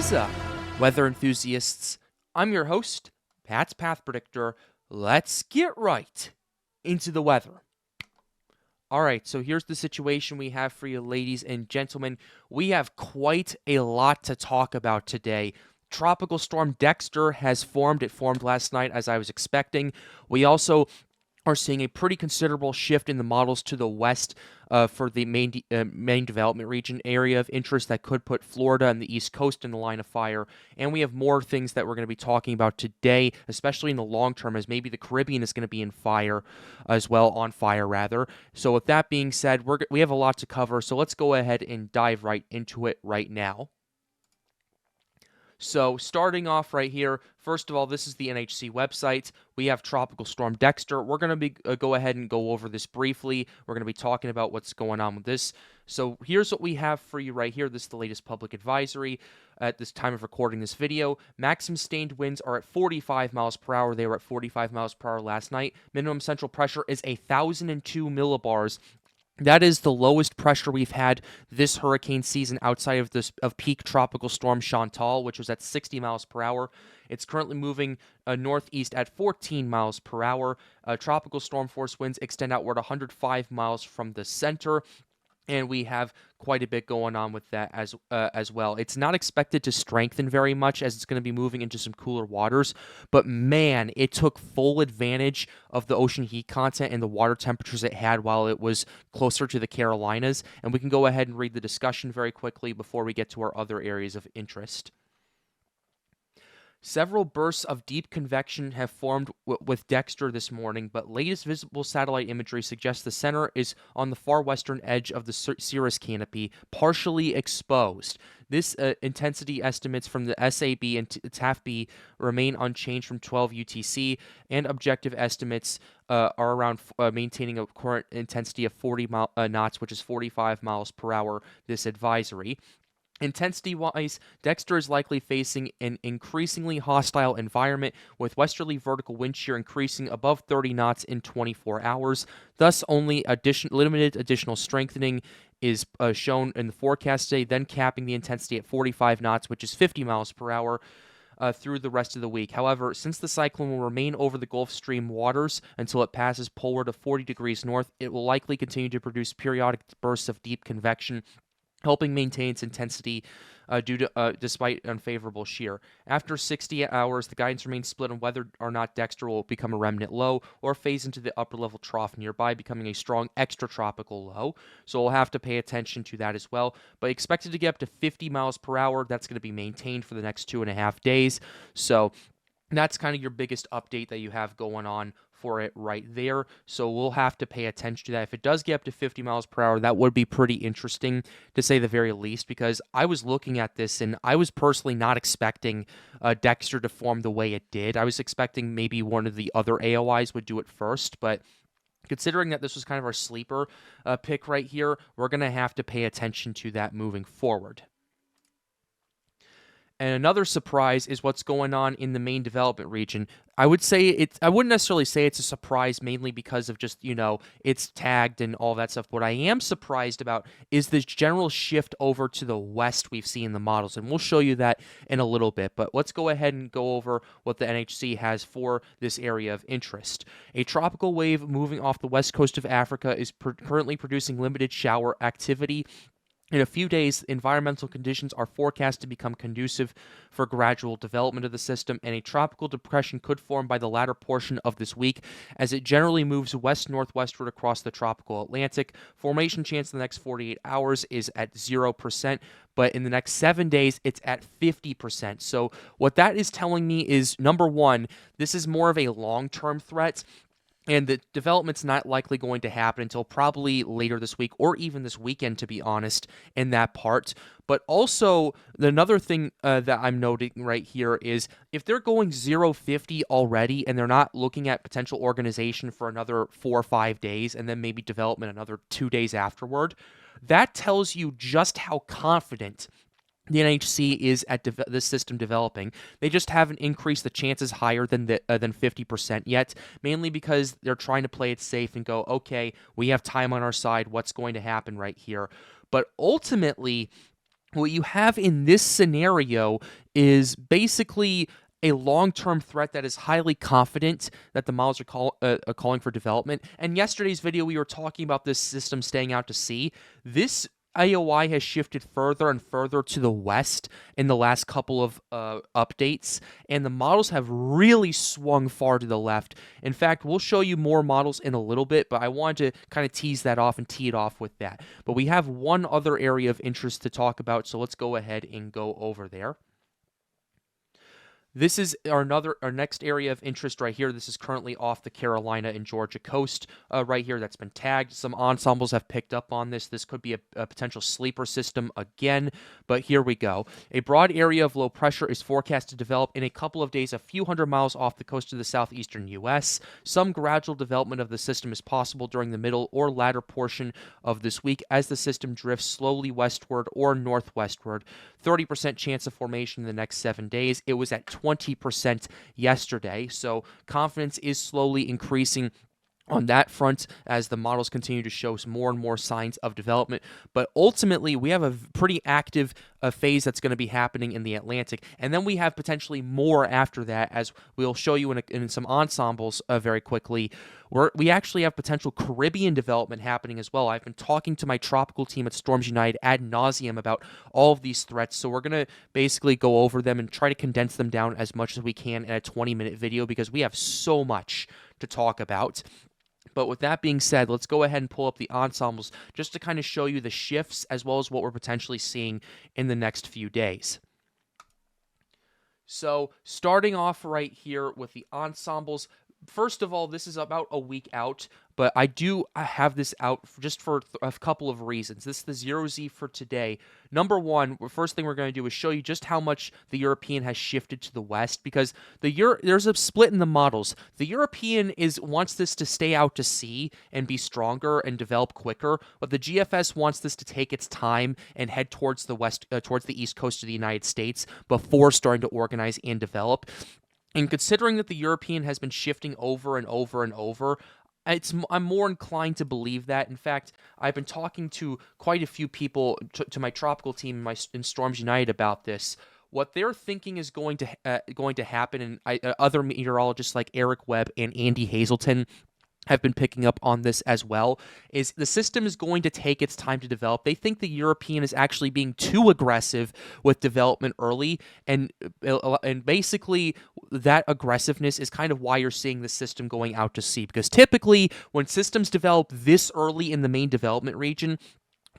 is up, weather enthusiasts? I'm your host, Pat's Path Predictor. Let's get right into the weather. Alright, so here's the situation we have for you, ladies and gentlemen. We have quite a lot to talk about today. Tropical Storm Dexter has formed. It formed last night, as I was expecting. We also are seeing a pretty considerable shift in the models to the west for the main development region area of interest that could put Florida and the East Coast in the line of fire. And we have more things that we're going to be talking about today, especially in the long term, as maybe the Caribbean is going to be in fire as well, on fire rather. So with that being said, we have a lot to cover, so let's go ahead and dive right into it right now. So starting off right here, first of all, this is the NHC website. We have Tropical Storm Dexter. We're going to go ahead and go over this briefly. We're going to be talking about what's going on with this. So here's what we have for you right here. This is the latest public advisory at this time of recording this video. Maximum sustained winds are at 45 miles per hour. They were at 45 miles per hour last night. Minimum central pressure is 1,002 millibars. That is the lowest pressure we've had this hurricane season outside of peak tropical storm Chantal, which was at 60 miles per hour. It's currently moving northeast at 14 miles per hour. Tropical storm force winds extend outward 105 miles from the center. And we have quite a bit going on with that as well. It's not expected to strengthen very much as it's going to be moving into some cooler waters. But man, it took full advantage of the ocean heat content and the water temperatures it had while it was closer to the Carolinas. And we can go ahead and read the discussion very quickly before we get to our other areas of interest. Several bursts of deep convection have formed with Dexter this morning, but latest visible satellite imagery suggests the center is on the far western edge of the cirrus canopy, partially exposed. This intensity estimates from the SAB and TAFB remain unchanged from 12 UTC, and objective estimates are around maintaining a current intensity of 40 knots, which is 45 miles per hour, this advisory. Intensity-wise, Dexter is likely facing an increasingly hostile environment, with westerly vertical wind shear increasing above 30 knots in 24 hours. Thus, only limited additional strengthening is shown in the forecast today, then capping the intensity at 45 knots, which is 50 miles per hour, through the rest of the week. However, since the cyclone will remain over the Gulf Stream waters until it passes poleward to 40 degrees north, it will likely continue to produce periodic bursts of deep convection, helping maintain its intensity despite unfavorable shear. After 60 hours, the guidance remains split on whether or not Dexter will become a remnant low or phase into the upper level trough nearby, becoming a strong extratropical low. So we'll have to pay attention to that as well. But expected to get up to 50 miles per hour. That's going to be maintained for the next 2.5 days. So that's kind of your biggest update that you have going on for it right there. So we'll have to pay attention to that. If it does get up to 50 miles per hour, that would be pretty interesting to say the very least, because I was looking at this and I was personally not expecting Dexter to form the way it did. I was expecting maybe one of the other AOIs would do it first, but considering that this was kind of our sleeper pick right here, we're going to have to pay attention to that moving forward. And another surprise is what's going on in the main development region. I wouldn't necessarily say it's a surprise, mainly because of just, it's tagged and all that stuff. What I am surprised about is this general shift over to the west we've seen in the models, and we'll show you that in a little bit. But let's go ahead and go over what the NHC has for this area of interest. A tropical wave moving off the west coast of Africa is currently producing limited shower activity. In a few days, environmental conditions are forecast to become conducive for gradual development of the system, and a tropical depression could form by the latter portion of this week as it generally moves west-northwestward across the tropical Atlantic. Formation chance in the next 48 hours is at 0%, but in the next 7 days, it's at 50%. So what that is telling me is, number one, this is more of a long-term threat, and the development's not likely going to happen until probably later this week or even this weekend, to be honest, in that part. But also, another thing that I'm noting right here is if they're going 0-50 already and they're not looking at potential organization for another 4 or 5 days and then maybe development another 2 days afterward, that tells you just how confident the NHC is at this system developing. They just haven't increased the chances higher than 50% yet, mainly because they're trying to play it safe and go, okay, we have time on our side. What's going to happen right here? But ultimately, What you have in this scenario is basically a long-term threat that is highly confident that the models are calling for development. And yesterday's video, we were talking about this system staying out to sea. This AOI has shifted further and further to the west in the last couple of updates, and the models have really swung far to the left. In fact, we'll show you more models in a little bit, but I wanted to kind of tease that off and tee it off with that. But we have one other area of interest to talk about, so let's go ahead and go over there. This is our next area of interest right here. This is currently off the Carolina and Georgia coast right here that's been tagged. Some ensembles have picked up on this. This could be a potential sleeper system again, but here we go. A broad area of low pressure is forecast to develop in a couple of days a few hundred miles off the coast of the southeastern U.S. Some gradual development of the system is possible during the middle or latter portion of this week as the system drifts slowly westward or northwestward. 30% chance of formation in the next 7 days. It was at 20% yesterday, so confidence is slowly increasing on that front as the models continue to show more and more signs of development. But ultimately, we have a pretty active phase that's going to be happening in the Atlantic, and then we have potentially more after that, as we'll show you in some ensembles very quickly. We actually have potential Caribbean development happening as well. I've been talking to my tropical team at Storms United ad nauseum about all of these threats, so we're going to basically go over them and try to condense them down as much as we can in a 20-minute video because we have so much to talk about. But with that being said, let's go ahead and pull up the ensembles just to kind of show you the shifts as well as what we're potentially seeing in the next few days. So starting off right here with the ensembles, first of all, this is about a week out, but I have this out just for a couple of reasons. This is the 0Z for today. Number one, first thing we're going to do is show you just how much the European has shifted to the west, because there's a split in the models. The European wants this to stay out to sea and be stronger and develop quicker, but the GFS wants this to take its time and head towards the west, towards the east coast of the United States before starting to organize and develop. And considering that the European has been shifting over and over and over, I'm more inclined to believe that. In fact, I've been talking to quite a few people, to my tropical team in Storms United about this. What they're thinking is going to happen, and other meteorologists like Eric Webb and Andy Hazelton have been picking up on this as well, is the system is going to take its time to develop. They think the European is actually being too aggressive with development early, and basically that aggressiveness is kind of why you're seeing the system going out to sea, because typically when systems develop this early in the main development region,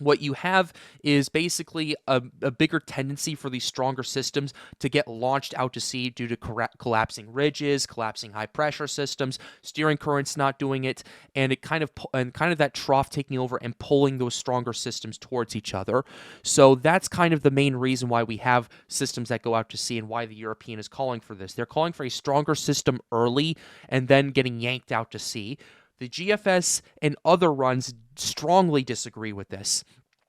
what you have is basically a bigger tendency for these stronger systems to get launched out to sea due to collapsing ridges, collapsing high pressure systems, steering currents not doing it, and it kind of that trough taking over and pulling those stronger systems towards each other. So that's kind of the main reason why we have systems that go out to sea and why the European is calling for this. They're calling for a stronger system early and then getting yanked out to sea. The GFS and other runs strongly disagree with this,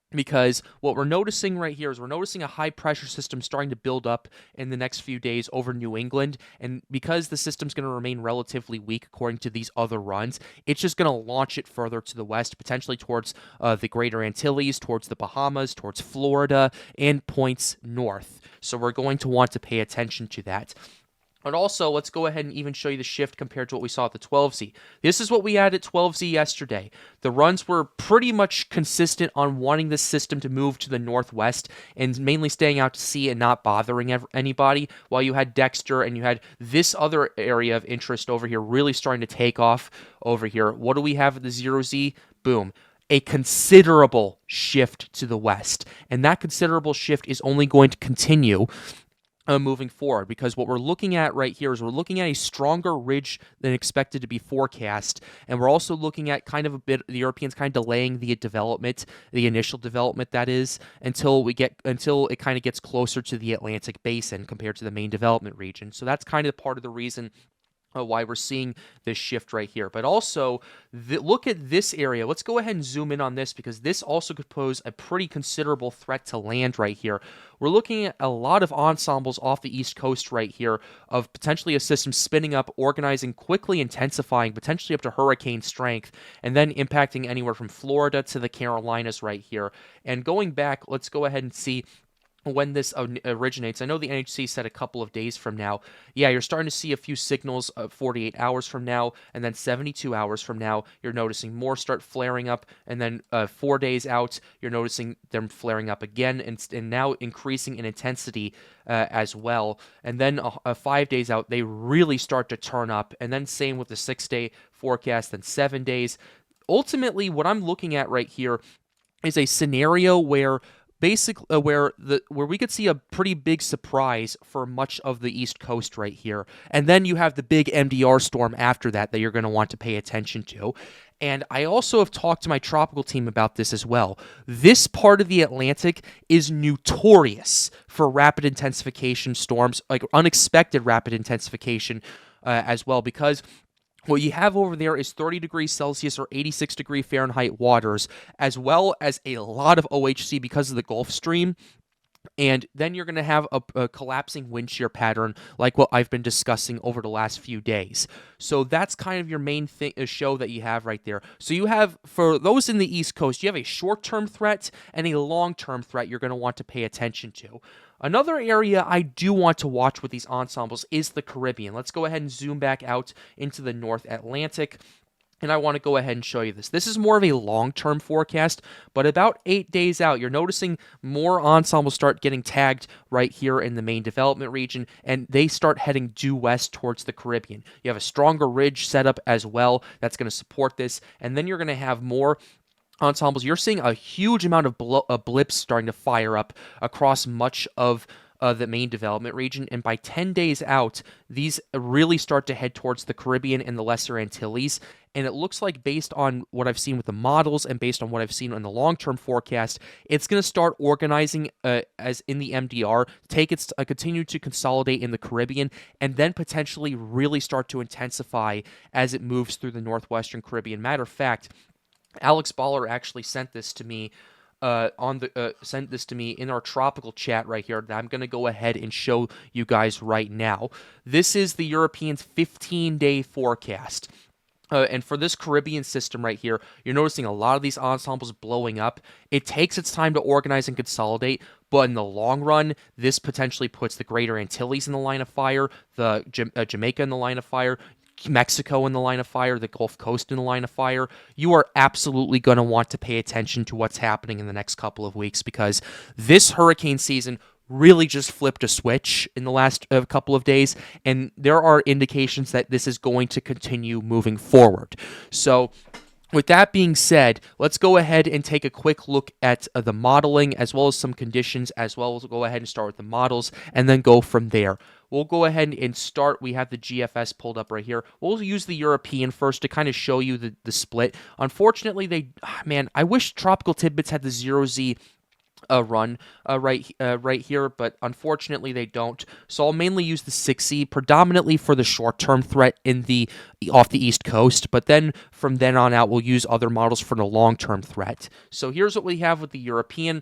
because what we're noticing right here is we're noticing a high pressure system starting to build up in the next few days over New England, and because the system's going to remain relatively weak according to these other runs, it's just going to launch it further to the west, potentially towards the Greater Antilles, towards the Bahamas, towards Florida, and points north. So we're going to want to pay attention to that. But also, let's go ahead and even show you the shift compared to what we saw at the 12Z. This is what we had at 12Z yesterday. The runs were pretty much consistent on wanting this system to move to the northwest and mainly staying out to sea and not bothering anybody, while you had Dexter and you had this other area of interest over here really starting to take off over here. What do we have at the 0Z? Boom. A considerable shift to the west. And that considerable shift is only going to continue moving forward, because what we're looking at right here is we're looking at a stronger ridge than expected to be forecast, and we're also looking at kind of a bit the Europeans kind of delaying the development, the initial development that is, until it kind of gets closer to the Atlantic basin compared to the main development region. So that's kind of part of the reason why we're seeing this shift right here. But also, look at this area. Let's go ahead and zoom in on this, because this also could pose a pretty considerable threat to land right here. We're looking at a lot of ensembles off the East Coast right here of potentially a system spinning up, organizing, quickly intensifying, potentially up to hurricane strength, and then impacting anywhere from Florida to the Carolinas right here. And going back, let's go ahead and see when this originates. I know the NHC said a couple of days from now. Yeah, you're starting to see a few signals 48 hours from now, and then 72 hours from now, you're noticing more start flaring up, and then 4 days out, you're noticing them flaring up again, and now increasing in intensity as well. And then 5 days out, they really start to turn up, and then same with the 6-day forecast, then 7 days. Ultimately, what I'm looking at right here is a scenario where where we could see a pretty big surprise for much of the East Coast right here. And then you have the big MDR storm after that you're going to want to pay attention to. And I also have talked to my tropical team about this as well. This part of the Atlantic is notorious for rapid intensification storms, like unexpected rapid intensification as well, because what you have over there is 30 degrees Celsius or 86 degree Fahrenheit waters, as well as a lot of OHC because of the Gulf Stream. And then you're going to have a collapsing wind shear pattern like what I've been discussing over the last few days. So that's kind of your main show that you have right there. So you have, for those in the East Coast, you have a short-term threat and a long-term threat you're going to want to pay attention to. Another area I do want to watch with these ensembles is the Caribbean. Let's go ahead and zoom back out into the North Atlantic. And I want to go ahead and show you this. This is more of a long-term forecast, but about 8 days out, you're noticing more ensembles start getting tagged right here in the main development region, and they start heading due west towards the Caribbean. You have a stronger ridge set up as well that's going to support this, and then you're going to have more ensembles. You're seeing a huge amount of blips starting to fire up across much of the main development region, and by 10 days out, these really start to head towards the Caribbean and the Lesser Antilles, and it looks like based on what I've seen with the models and based on what I've seen in the long-term forecast, it's going to start organizing as in the MDR, continue to consolidate in the Caribbean, and then potentially really start to intensify as it moves through the northwestern Caribbean. Matter of fact, Alex Baller actually sent this to me sent this to me in our tropical chat right here that I'm going to go ahead and show you guys right now. This is the Europeans' 15-day forecast. And for this Caribbean system right here, you're noticing a lot of these ensembles blowing up. It takes its time to organize and consolidate, but in the long run, this potentially puts the Greater Antilles in the line of fire, the Jamaica in the line of fire, Mexico in the line of fire, the Gulf Coast in the line of fire. You are absolutely going to want to pay attention to what's happening in the next couple of weeks, because this hurricane season really just flipped a switch in the last couple of days, and there are indications that this is going to continue moving forward. So with that being said, let's go ahead and take a quick look at the modeling as well as some conditions, as well as go ahead and start with the models and then go from there. We'll go ahead and start. We have the GFS pulled up right here. We'll use the European first to kind of show you the split. Unfortunately, I wish Tropical Tidbits had the 0Z run right here, but unfortunately they don't. So I'll mainly use the 6E predominantly for the short-term threat off the East Coast, but then from then on out we'll use other models for the long-term threat. So here's what we have with the European.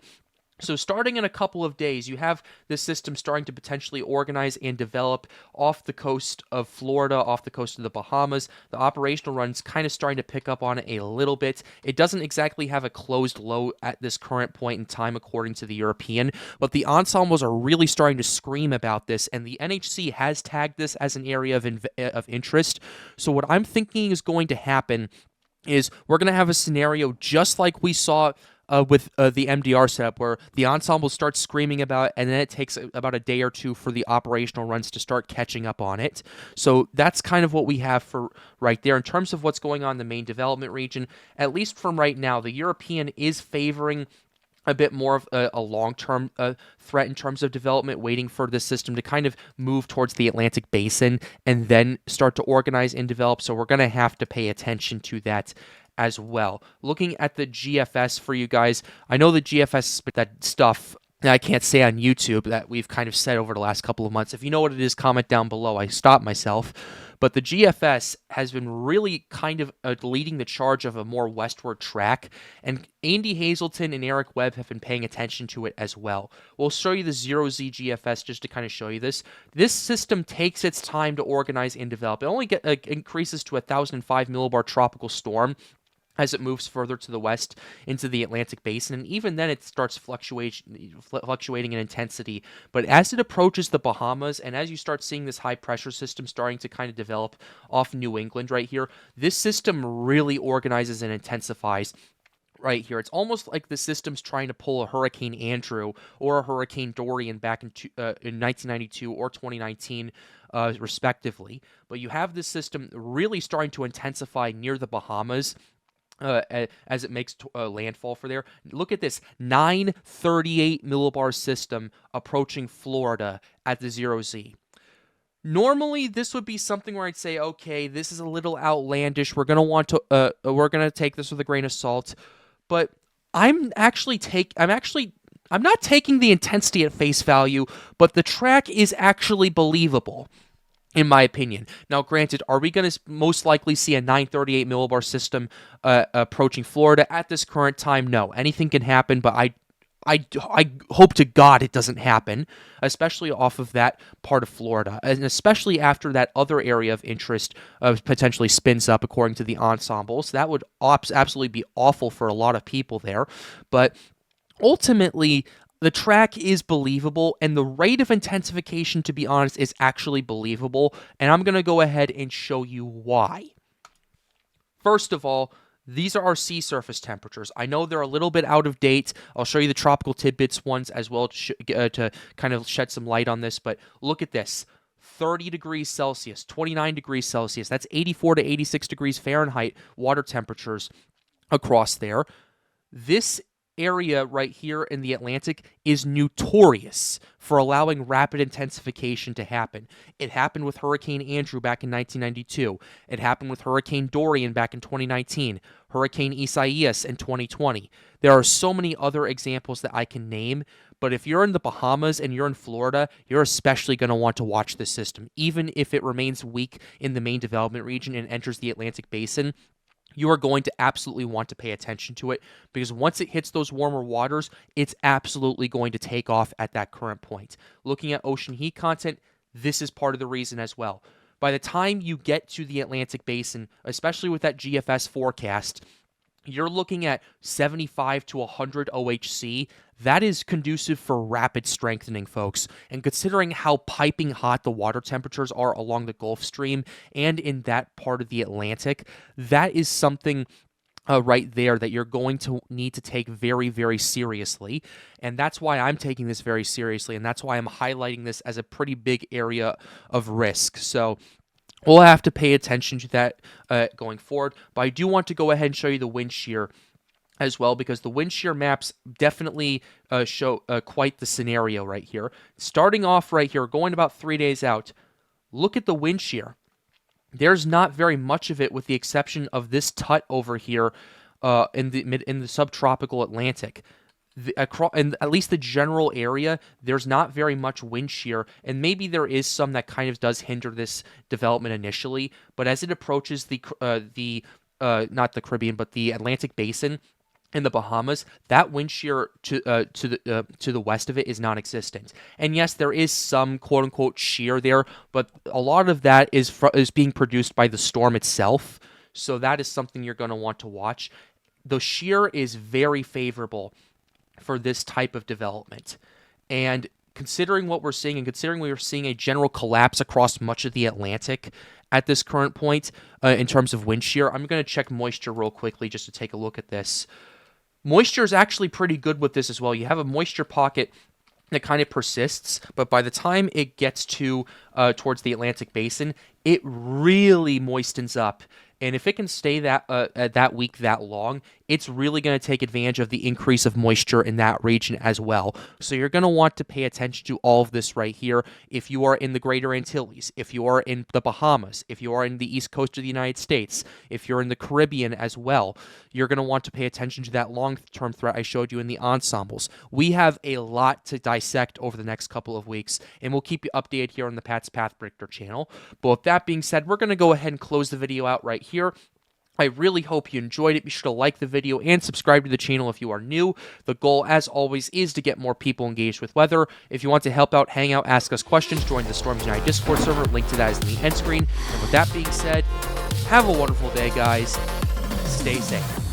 So starting in a couple of days, you have this system starting to potentially organize and develop off the coast of Florida, off the coast of the Bahamas. The operational run's kind of starting to pick up on it a little bit. It doesn't exactly have a closed low at this current point in time, according to the European, but the ensembles are really starting to scream about this, and the NHC has tagged this as an area of interest. So what I'm thinking is going to happen is we're going to have a scenario just like we saw with the MDR setup, where the ensemble starts screaming about it, and then it takes about a day or two for the operational runs to start catching up on it. So that's kind of what we have for right there. In terms of what's going on in the main development region, at least from right now, the European is favoring a bit more of a long-term threat in terms of development, waiting for the system to kind of move towards the Atlantic basin and then start to organize and develop. So we're going to have to pay attention to that as well. Looking at the GFS for you guys, I know the GFS, that stuff that I can't say on YouTube that we've kind of said over the last couple of months. If you know what it is, comment down below. I stopped myself. But the GFS has been really kind of leading the charge of a more westward track, and Andy Hazelton and Eric Webb have been paying attention to it as well. We'll show you the 0Z GFS just to kind of show you this. This system takes its time to organize and develop. It only increases to 1,005 millibar tropical storm as it moves further to the west into the Atlantic Basin, and even then it starts fluctuating in intensity. But as it approaches the Bahamas, and as you start seeing this high pressure system starting to kind of develop off New England right here, this system really organizes and intensifies right here. It's almost like the system's trying to pull a Hurricane Andrew or a Hurricane Dorian back in 1992 or 2019, respectively. But you have this system really starting to intensify near the Bahamas, as it makes landfall for there. Look at this 938 millibar system approaching Florida at the 0Z. Normally, this would be something where I'd say, okay, this is a little outlandish. We're gonna take this with a grain of salt. But I'm not taking the intensity at face value, but the track is actually believable, in my opinion. Now, granted, are we going to most likely see a 938 millibar system approaching Florida at this current time? No. Anything can happen, but I hope to God it doesn't happen, especially off of that part of Florida, and especially after that other area of interest potentially spins up, according to the ensembles. That would absolutely be awful for a lot of people there. But ultimately, the track is believable, and the rate of intensification, to be honest, is actually believable, and I'm going to go ahead and show you why. First of all, these are our sea surface temperatures. I know they're a little bit out of date. I'll show you the tropical tidbits ones as well to kind of shed some light on this, but look at this. 30 degrees Celsius, 29 degrees Celsius. That's 84 to 86 degrees Fahrenheit water temperatures across there. This area right here in the Atlantic is notorious for allowing rapid intensification to happen. It happened with Hurricane Andrew back in 1992. It happened with Hurricane Dorian back in 2019. Hurricane Isaias in 2020. There are so many other examples that I can name, but if you're in the Bahamas and you're in Florida, you're especially going to want to watch this system. Even if it remains weak in the main development region and enters the Atlantic Basin, you are going to absolutely want to pay attention to it, because once it hits those warmer waters, it's absolutely going to take off at that current point. Looking at ocean heat content, this is part of the reason as well. By the time you get to the Atlantic Basin, especially with that GFS forecast, you're looking at 75 to 100 OHC. That is conducive for rapid strengthening, folks. And considering how piping hot the water temperatures are along the Gulf Stream and in that part of the Atlantic, that is something right there that you're going to need to take very, very seriously. And that's why I'm taking this very seriously, and that's why I'm highlighting this as a pretty big area of risk. So we'll have to pay attention to that going forward. But I do want to go ahead and show you the wind shear as well, because the wind shear maps definitely show quite the scenario right here. Starting off right here, going about 3 days out, look at the wind shear. There's not very much of it, with the exception of this tut over here in the subtropical Atlantic. In at least the general area, there's not very much wind shear, and maybe there is some that kind of does hinder this development initially. But as it approaches not the Caribbean, but the Atlantic Basin in the Bahamas, that wind shear to the west of it is non-existent. And yes, there is some quote-unquote shear there, but a lot of that is being produced by the storm itself, so that is something you're going to want to watch. The shear is very favorable for this type of development, and considering what we're seeing, and considering we are seeing a general collapse across much of the Atlantic at this current point in terms of wind shear, I'm going to check moisture real quickly just to take a look at this. Moisture is actually pretty good with this as well. You have a moisture pocket that kind of persists, but by the time it gets to towards the Atlantic Basin, it really moistens up. And if it can stay that weak that long, it's really going to take advantage of the increase of moisture in that region as well. So you're going to want to pay attention to all of this right here. If you are in the Greater Antilles, if you are in the Bahamas, if you are in the East Coast of the United States, if you're in the Caribbean as well, you're going to want to pay attention to that long-term threat I showed you in the ensembles. We have a lot to dissect over the next couple of weeks, and we'll keep you updated here on the Pat's Path Predictor channel. But with that being said, we're going to go ahead and close the video out right here. I really hope you enjoyed it. Be sure to like the video and subscribe to the channel if you are new. The goal, as always, is to get more people engaged with weather. If you want to help out, hang out, ask us questions, join the Storm United Discord server. Link to that is in the end screen. And with that being said, have a wonderful day, guys. Stay safe.